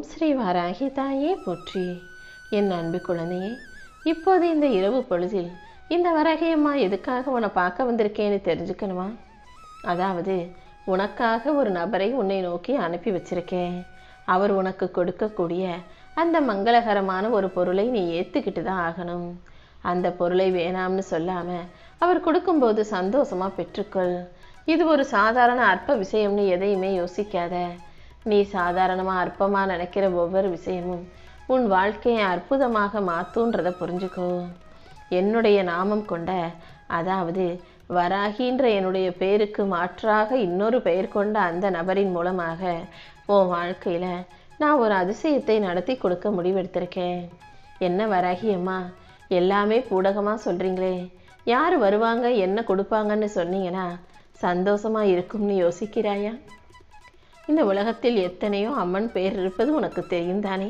ஸ்ரீ வாராகி தாயே போற்றி. என் அன்பு குழந்தையே, இப்போது இந்த இரவு பொழுதில் இந்த வராகி அம்மா எதுக்காக உன்னை பார்க்க வந்திருக்கேன்னு தெரிஞ்சுக்கணுமா? அதாவது உனக்காக ஒரு நபரை உன்னை நோக்கி அனுப்பி வச்சிருக்கேன். அவர் உனக்கு கொடுக்கக்கூடிய அந்த மங்களகரமான ஒரு பொருளை நீ ஏற்றுக்கிட்டு தான் ஆகணும். அந்த பொருளை வேணாம்னு சொல்லாமல் அவர் கொடுக்கும்போது சந்தோஷமா பெற்றுக்கொள். இது ஒரு சாதாரண அற்ப விஷயம்னு எதையுமே யோசிக்காத. நீ சாதாரணமாக அற்பமாக நினைக்கிற ஒவ்வொரு விஷயமும் உன் வாழ்க்கையை அற்புதமாக மாற்றுன்றதை புரிஞ்சுக்கோ. என்னுடைய நாமம் கொண்ட, அதாவது வராகின்ற என்னுடைய பெயருக்கு மாற்றாக இன்னொரு பெயர் கொண்ட அந்த நபரின் மூலமாக உன் வாழ்க்கையில் நான் ஒரு அதிசயத்தை நடத்தி கொடுக்க முடிவெடுத்திருக்கேன். என்ன வராகி அம்மா, எல்லாமே பூடகமாக சொல்கிறீங்களே, யார் வருவாங்க என்ன கொடுப்பாங்கன்னு சொன்னீங்கன்னா சந்தோஷமாக இருக்கும்னு யோசிக்கிறாயா? இந்த உலகத்தில் எத்தனையோ அம்மன் பெயர் இருப்பது உனக்கு தெரியும் தானே?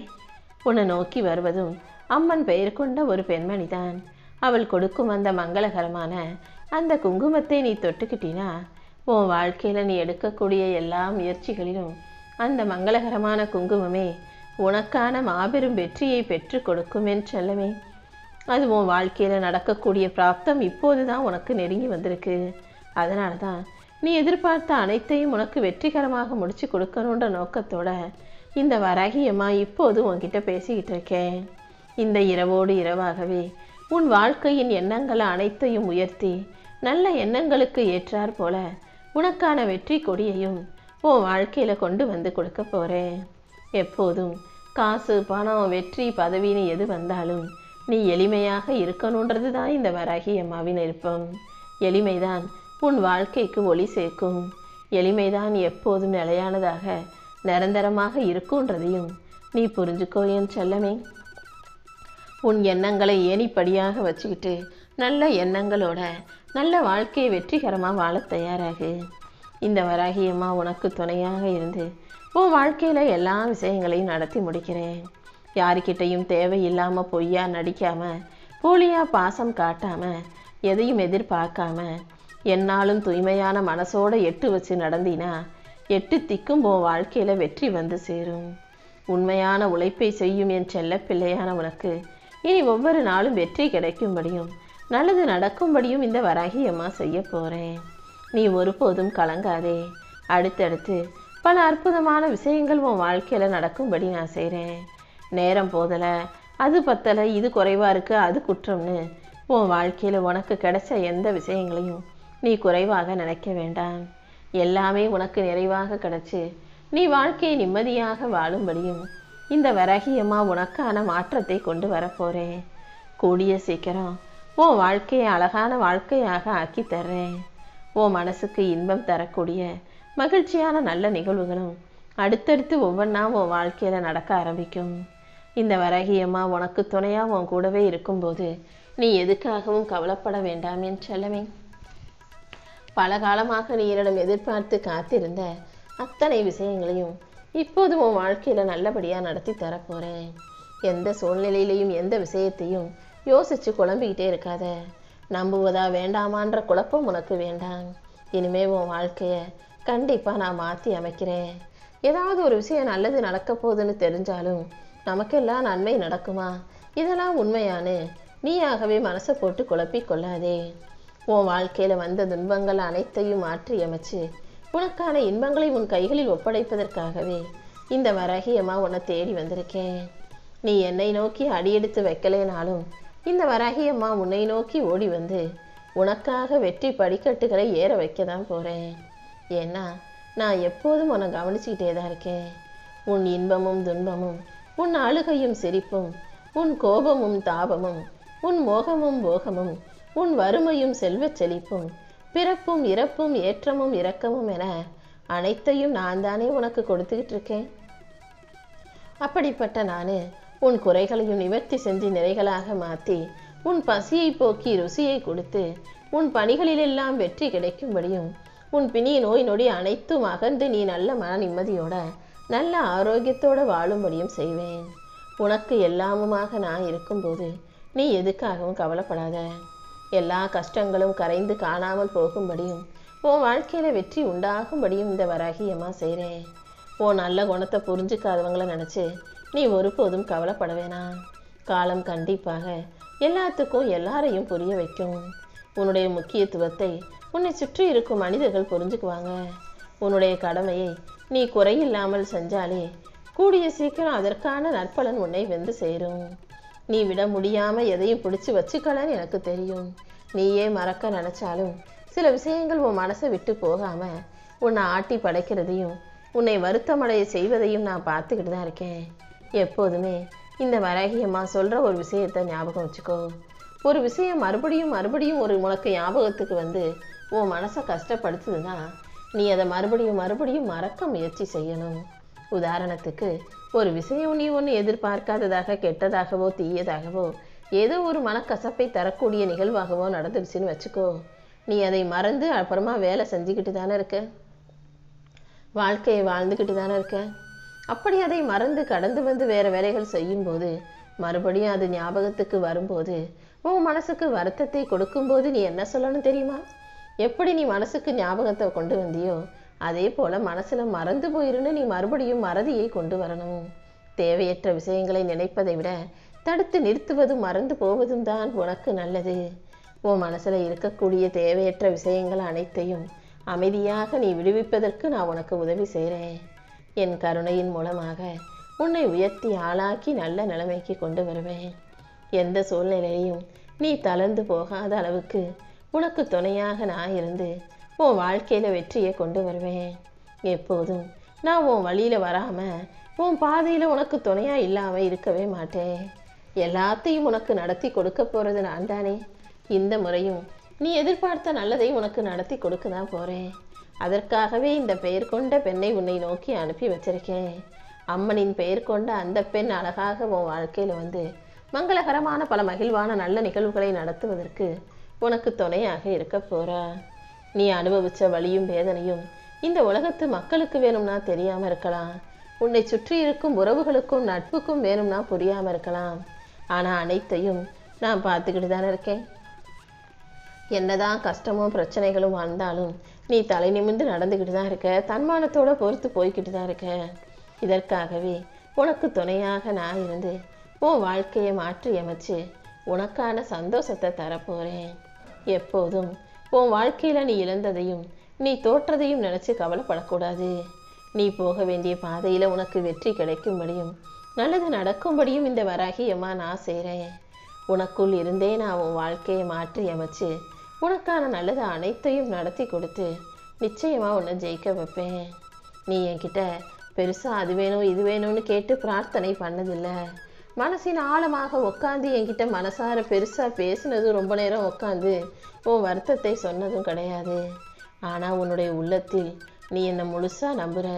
உன்னை நோக்கி வருவதும் அம்மன் பெயர் கொண்ட ஒரு பெண்மணிதான். அவள் கொடுக்கும் அந்த மங்களகரமான அந்த குங்குமத்தை நீ தொட்டுக்கிட்டினா உன் வாழ்க்கையில் நீ எடுக்கக்கூடிய எல்லா முயற்சிகளிலும் அந்த மங்களகரமான குங்குமமே உனக்கான மாபெரும் வெற்றியை பெற்று கொடுக்கும் என்று செல்லமே. அது உன் வாழ்க்கையில் நடக்கக்கூடிய பிராப்தம் இப்போது தான் உனக்கு நெருங்கி வந்திருக்கு. அதனால தான் நீ எதிர்பார்த்த அனைத்தையும் உனக்கு வெற்றிகரமாக முடிச்சு கொடுக்கணுன்ற நோக்கத்தோட இந்த வராகி அம்மா இப்போது உன்கிட்ட பேசிக்கிட்டு இருக்கேன். இந்த இரவோடு இரவாகவே உன் வாழ்க்கையின் எண்ணங்களை அனைத்தையும் உயர்த்தி நல்ல எண்ணங்களுக்கு ஏற்றார் போல உனக்கான வெற்றி கொடியையும் உன் வாழ்க்கையில் கொண்டு வந்து கொடுக்க போகிறேன். எப்போதும் காசு, பணம், வெற்றி, பதவின்னு எது வந்தாலும் நீ எளிமையாக இருக்கணுன்றது தான் இந்த வராகி அம்மாவின் விருப்பம். எளிமைதான் உன் வாழ்க்கைக்கு ஒளி சேர்க்கும். எளிமைதான் எப்போதும் நிலையானதாக நிரந்தரமாக இருக்குன்றதையும் நீ புரிஞ்சுக்கோ என் செல்லமே. உன் எண்ணங்களை ஏணிப்படியாக வச்சுக்கிட்டு நல்ல எண்ணங்களோட நல்ல வாழ்க்கையை வெற்றிகரமாக வாழ தயாராகு. இந்த வராகி அம்மா உனக்கு துணையாக இருந்து உன் வாழ்க்கையில் எல்லா விஷயங்களையும் நடத்தி முடிக்கிறேன். யாருக்கிட்டையும் தேவையில்லாமல் பொய்யா நடிக்காமல், போலியாக பாசம் காட்டாமல், எதையும் எதிர்பார்க்காம என்னாலும் தூய்மையான மனசோட எட்டு வச்சு நடந்தினா 8 திக்கும் உன் வாழ்க்கையில் வெற்றி வந்து சேரும். உண்மையான உழைப்பை செய்யும் என் செல்ல பிள்ளையான உனக்கு இனி ஒவ்வொரு நாளும் வெற்றி கிடைக்கும்படியும் நல்லது நடக்கும்படியும் இந்த வராகி அம்மா செய்ய போகிறேன். நீ ஒருபோதும் கலங்காதே. அடுத்தடுத்து பல அற்புதமான விஷயங்கள் உன் வாழ்க்கையில் நடக்கும்படி நான் செய்கிறேன். நேரம் போதலை, அது பத்தலை, இது குறைவாக இருக்குது, அது குற்றம்னு உன் வாழ்க்கையில் உனக்கு கிடைச்ச எந்த விஷயங்களையும் நீ குறைவாக நினைக்க வேண்டாம். எல்லாமே உனக்கு நிறைவாக கிடைச்சி நீ வாழ்க்கையை நிம்மதியாக வாழும்படியும் இந்த வராகி அம்மா உனக்கான மாற்றத்தை கொண்டு வரப்போகிறேன். கூடிய சீக்கிரம் உன் வாழ்க்கையை அழகான வாழ்க்கையாக ஆக்கி தர்றேன். உன் மனசுக்கு இன்பம் தரக்கூடிய மகிழ்ச்சியான நல்ல நிகழ்வுகளும் அடுத்தடுத்து ஒவ்வொன்றா உன் வாழ்க்கையில் நடக்க ஆரம்பிக்கும். இந்த வராகி அம்மா உனக்கு துணையாக உன் கூடவே இருக்கும்போது நீ எதுக்காகவும் கவலைப்பட வேண்டாம் என் செல்லமே. பல காலமாக நீ என்னிடம் எதிர்பார்த்து காத்திருந்த அத்தனை விஷயங்களையும் இப்போது உன் வாழ்க்கையில் நல்லபடியாக நடத்தி தரப்போகிறேன். எந்த சூழ்நிலையிலையும் எந்த விஷயத்தையும் யோசித்து குழம்பிக்கிட்டே இருக்காத. நம்புவதா வேண்டாமான்ற குழப்பம் உனக்கு வேண்டாம். இனிமேல் உன் வாழ்க்கையை கண்டிப்பாக நான் மாற்றி அமைக்கிறேன். ஏதாவது ஒரு விஷயம் நல்லது நடக்க போகுதுன்னு தெரிஞ்சாலும் நமக்கெல்லாம் நன்மை நடக்குமா, இதெல்லாம் உண்மையானு நீயாகவே மனசை போட்டு குழப்பி கொள்ளாதே. உன் வாழ்க்கையில் வந்த துன்பங்கள் அனைத்தையும் மாற்றி அமைச்சு உனக்கான இன்பங்களை உன் கைகளில் ஒப்படைப்பதற்காகவே இந்த வராகி அம்மா உன்னை தேடி வந்திருக்கேன். நீ என்னை நோக்கி அடியெடுத்து வைக்கலேனாலும் இந்த வராகி அம்மா உன்னை நோக்கி ஓடி வந்து உனக்காக வெற்றி படிக்கட்டுகளை ஏற வைக்க தான் போகிறேன். ஏன்னா நான் எப்போதும் உன்னை கவனிச்சுக்கிட்டே தான் இருக்கேன். உன் இன்பமும் துன்பமும், உன் அழுகையும் சிரிப்பும், உன் கோபமும் தாபமும், உன் மோகமும் போகமும், உன் வறுமையும் செல்வச் செழிப்பும், பிறப்பும் இறப்பும் ஏற்றமும் இரக்கமும் என அனைத்தையும் நான் தானே உனக்கு கொடுத்துக்கிட்டு இருக்கேன். அப்படிப்பட்ட நான் உன் குறைகளையும் நிவர்த்தி செஞ்சு நிறைகளாக மாற்றி உன் பசியை போக்கி ருசியை கொடுத்து உன் பணிகளிலெல்லாம் வெற்றி கிடைக்கும்படியும் உன் பிணி நோய் நொடி அனைத்தும் அகன்று நீ நல்ல மன நிம்மதியோட நல்ல ஆரோக்கியத்தோடு வாழும்படியும் செய்வேன். உனக்கு எல்லாமுமாக நான் இருக்கும்போது நீ எதுக்காகவும் கவலைப்படாத. எல்லா கஷ்டங்களும் கரைந்து காணாமல் போகும்படியும் உன் வாழ்க்கையில் வெற்றி உண்டாகும்படியும் இந்த வராகி அம்மா செய்கிறேன். உன் நல்ல குணத்தை புரிஞ்சுக்காதவங்களை நினச்சி நீ ஒருபோதும் கவலைப்பட வேணாம். காலம் கண்டிப்பாக எல்லாத்துக்கும் எல்லாரையும் புரிய வைக்கும். உன்னுடைய முக்கியத்துவத்தை உன்னை சுற்றி இருக்கும் மனிதர்கள் புரிஞ்சுக்குவாங்க. உன்னுடைய கடமையை நீ குறையில்லாமல் செஞ்சாலே கூடிய சீக்கிரம் அதற்கான நற்பலன் உன்னை வென்று சேரும். நீ விட முடியாமல் எதையும் பிடிச்சி வச்சுக்கலன்னு எனக்கு தெரியும். நீயே மறக்க நினச்சாலும் சில விஷயங்கள் உன் மனசை விட்டு போகாமல் உன்னை ஆட்டி படைக்கிறதையும் உன்னை வருத்தமடைய செய்வதையும் நான் பார்த்துக்கிட்டு தான் இருக்கேன். எப்போதுமே இந்த வராகியம்மா சொல்கிற ஒரு விஷயத்தை ஞாபகம் வச்சுக்கோ. ஒரு விஷயம் மறுபடியும் மறுபடியும் உனக்கு ஞாபகத்துக்கு வந்து உன் மனசை கஷ்டப்படுத்துதுன்னா நீ அதை மறுபடியும் மறுபடியும் மறக்க முயற்சி செய்யணும். உதாரணத்துக்கு ஒரு விஷயம் நீ ஒன்று எதிர்பார்க்காததாக கெட்டதாகவோ தீயதாகவோ ஏதோ ஒரு மனக்கசப்பை தரக்கூடிய நிகழ்வாகவோ நடந்துடுச்சுன்னு வச்சுக்கோ. நீ அதை மறந்து அப்புறமா வேலை செஞ்சுக்கிட்டு தானே இருக்க, வாழ்க்கையை வாழ்ந்துக்கிட்டு தானே இருக்க. அப்படி அதை மறந்து கடந்து வந்து வேறு வேலைகள் செய்யும்போது மறுபடியும் அது ஞாபகத்துக்கு வரும்போது உன் மனசுக்கு வருத்தத்தை கொடுக்கும்போது நீ என்ன சொல்லணும் தெரியுமா? எப்படி நீ மனசுக்கு ஞாபகத்தை கொண்டு வந்தியோ அதே போல் மனசில் மறந்து போயிருன்னு நீ மறுபடியும் மறதியை கொண்டு வரணும். தேவையற்ற விஷயங்களை நினைப்பதை விட தடுத்து நிறுத்துவதும் மறந்து போவதும் தான் உனக்கு நல்லது. உன் மனசில் இருக்கக்கூடிய தேவையற்ற விஷயங்கள் அனைத்தையும் அமைதியாக நீ விடுவிப்பதற்கு நான் உனக்கு உதவி செய்கிறேன். என் கருணையின் மூலமாக உன்னை உயர்த்தி ஆளாக்கி நல்ல நிலைமைக்கு கொண்டு வருவேன். எந்த சூழ்நிலையிலையும் நீ தளர்ந்து போகாத அளவுக்கு உனக்கு துணையாக நான் இருந்து உன் வாழ்க்கையில் வெற்றியை கொண்டு வருவேன். எப்போதும் நான் உன் வழியில் வராமல் உன் பாதையில் உனக்கு துணையாக இல்லாமல் இருக்கவே மாட்டேன். எல்லாத்தையும் உனக்கு நடத்தி கொடுக்க போகிறது நான் தானே. இந்த முறையும் நீ எதிர்பார்த்த நல்லதை உனக்கு நடத்தி கொடுக்க தான் போகிறேன். அதற்காகவே இந்த பெயர் கொண்ட பெண்ணை உன்னை நோக்கி அனுப்பி வச்சிருக்கேன். அம்மனின் பெயர் கொண்ட அந்த பெண் அழகாக உன் வாழ்க்கையில் வந்து மங்களகரமான பல மகிழ்வான நல்ல நிகழ்வுகளை நடத்துவதற்கு உனக்கு துணையாக இருக்க போறா. நீ அனுபவித்த வலியும் வேதனையும் இந்த உலகத்து மக்களுக்கு வேணும்னா தெரியாமல் இருக்கலாம். உன்னை சுற்றி இருக்கும் உறவுகளுக்கும் நட்புக்கும் வேணும்னா புரியாமல் இருக்கலாம். ஆனால் அனைத்தையும் நான் பார்த்துக்கிட்டு தானே இருக்கேன். என்னதான் கஷ்டமும் பிரச்சனைகளும் வந்தாலும் நீ தலை நிமிர்ந்து நடந்துக்கிட்டு தான் இருக்க, தன்மானத்தோட பொறுத்து போய்கிட்டு தான் இருக்க. இதற்காகவே உனக்கு துணையாக நான் இருந்து உன் வாழ்க்கையை மாற்றி அமைச்சு உனக்கான சந்தோஷத்தை தரப்போகிறேன். எப்போதும் உன் வாழ்க்கையில் நீ இழந்ததையும் நீ தோற்றதையும் நினச்சி கவலைப்படக்கூடாது. நீ போக வேண்டிய பாதையில் உனக்கு வெற்றி கிடைக்கும்படியும் நல்லது நடக்கும்படியும் இந்த வராகியம்மா நான் செய்கிறேன். உனக்குள் இருந்தே நான் உன் வாழ்க்கையை மாற்றி அமைச்சு உனக்கான நல்லது அனைத்தையும் நடத்தி கொடுத்து நிச்சயமாக உன்னை ஜெயிக்க வைப்பேன். நீ என்கிட்ட பெருசாக அது வேணும் இது வேணும்னு கேட்டு பிரார்த்தனை பண்ணதில்லை. மனசின் ஆழமாக உட்காந்து என்கிட்ட மனசார பெருசாக பேசினதும் ரொம்ப நேரம் உட்காந்து உன் வருத்தத்தை சொன்னதும் கிடையாது. ஆனால் உன்னுடைய உள்ளத்தில் நீ என்னை முழுசாக நம்புகிற,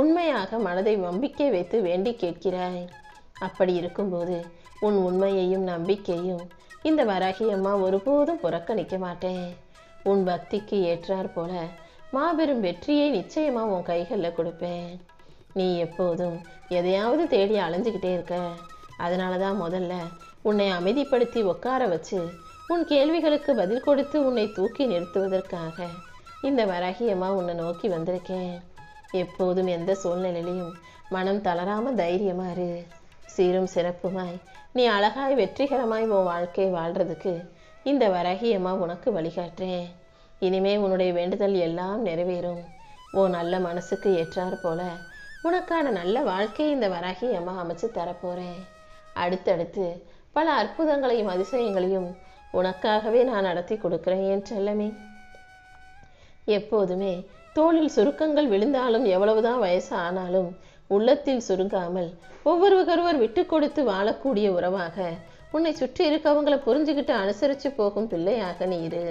உண்மையாக மனதை நம்பிக்கை வைத்து வேண்டி கேட்கிறாய். அப்படி இருக்கும்போது உன் உண்மையையும் நம்பிக்கையும் இந்த வராகியம்மா ஒருபோதும் புறக்கணிக்க மாட்டேன். உன் பக்திக்கு ஏற்றாற் போல மாபெரும் வெற்றியை நிச்சயமாக உன் கைகளில் கொடுப்பேன். நீ எப்போதும் எதையாவது தேடி அலைஞ்சிக்கிட்டே இருக்க. அதனால தான் முதல்ல உன்னை அமைதிப்படுத்தி உட்கார வச்சு உன் கேள்விகளுக்கு பதில் கொடுத்து உன்னை தூக்கி நிறுத்துவதற்காக இந்த வராகியம்மா உன்னை நோக்கி வந்திருக்கேன். எப்போதும் எந்த சூழ்நிலையிலையும் மனம் தளராமல் தைரியமாக இரு. சீரும் சிறப்புமாய் நீ அழகாய் வெற்றிகரமாய் உன் வாழ்க்கை வாழ்கிறதுக்கு இந்த வராகியம்மா உனக்கு வழிகாட்டுறேன். இனிமே உன்னுடைய வேண்டுதல் எல்லாம் நிறைவேறும். உன் நல்ல மனசுக்கு ஏற்றாற் போல உனக்கான நல்ல வாழ்க்கையை இந்த வராகியம்மா அமைச்சு தரப்போகிறேன். அடுத்தடுத்து பல அற்புதங்களையும் அதிசயங்களையும் உனக்காகவே நான் நடத்தி கொடுக்குறேன் என் செல்லமே. எப்போதுமே தோளில் சுருக்கங்கள் விழுந்தாலும் எவ்வளவுதான் வயசு ஆனாலும் உள்ளத்தில் சுருங்காமல் ஒவ்வொருவருவர் விட்டு கொடுத்து வாழக்கூடிய உறவாக உன்னை சுற்றி இருக்கவங்களை புரிஞ்சுக்கிட்டு அனுசரித்து போகும் பிள்ளையாக நீ இரு.